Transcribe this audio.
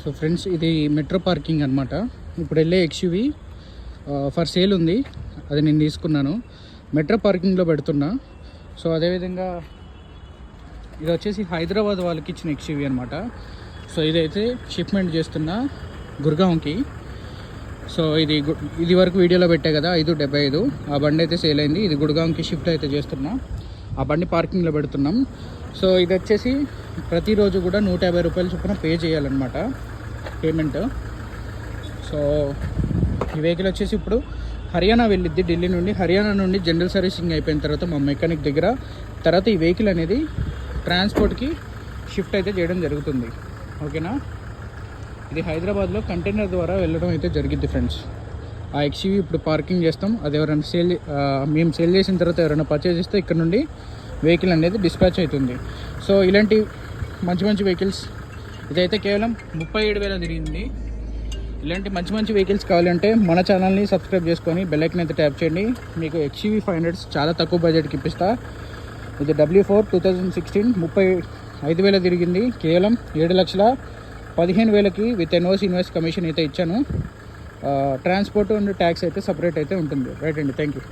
So friends, ఇది metro parking అనమాట. ఇప్పుడు వెళ్ళే ఎక్స్యూవీ ఫర్ సేల్ ఉంది, అది నేను తీసుకున్నాను. మెట్రో పార్కింగ్లో పెడుతున్నా. సో అదేవిధంగా ఇది వచ్చేసి హైదరాబాద్ వాళ్ళకి ఇచ్చిన ఎక్స్యూవీ అనమాట. సో ఇదైతే షిప్మెంట్ చేస్తున్నా గుర్గాంకి. సో ఇది వరకు వీడియోలో పెట్టా కదా 575, ఆ బండి అయితే సేల్ అయింది. ఇది గుర్గాంకి షిఫ్ట్ అయితే చేస్తున్నా, ఆ బండి పార్కింగ్లో పెడుతున్నాం. సో ఇది వచ్చేసి ప్రతిరోజు కూడా 150 రూపాయలు చొప్పున పే చేయాలన్నమాట పేమెంట్. సో ఈ వెహికల్ వచ్చేసి ఇప్పుడు హర్యానా వెళ్ళిద్ది, ఢిల్లీ నుండి. హర్యానా నుండి జనరల్ సర్వీసింగ్ అయిపోయిన తర్వాత మా మెకానిక్ దగ్గర తర్వాత ఈ వెహికల్ అనేది ట్రాన్స్పోర్ట్కి షిఫ్ట్ అయితే చేయడం జరుగుతుంది. ఓకేనా, ఇది హైదరాబాద్లో కంటైనర్ ద్వారా వెళ్ళడం అయితే జరిగింది ఫ్రెండ్స్. ఆ ఎక్స్యూవీ ఇప్పుడు పార్కింగ్ చేస్తాం. అది ఎవరైనా మేము సేల్ చేసిన తర్వాత ఎవరైనా పర్చేజ్ చేస్తే ఇక్కడ నుండి వెహికల్ అనేది డిస్పాచ్ అవుతుంది. సో ఇలాంటి మంచి మంచి వెహికల్స్, ఇదైతే కేవలం 37,000 తిరిగింది. ఇలాంటి మంచి మంచి వెహికల్స్ కావాలంటే మన ఛానల్ని సబ్స్క్రైబ్ చేసుకొని బెల్ ఐకాన్ అయితే ట్యాప్ చేయండి. మీకు XUV 500 చాలా తక్కువ బడ్జెట్కి ఇప్పిస్తా. ఇది W4 2016 35,000 తిరిగింది. కేవలం 7,15,000కి విత్ ఎన్ఓసి ఇన్వాయిస్ కమిషన్ అయితే ఇచ్చాను. ట్రాన్స్పోర్ట్ అండ్ ట్యాక్స్ అయితే సపరేట్ అయితే ఉంటుంది. రైట్ అండి, థ్యాంక్ యూ.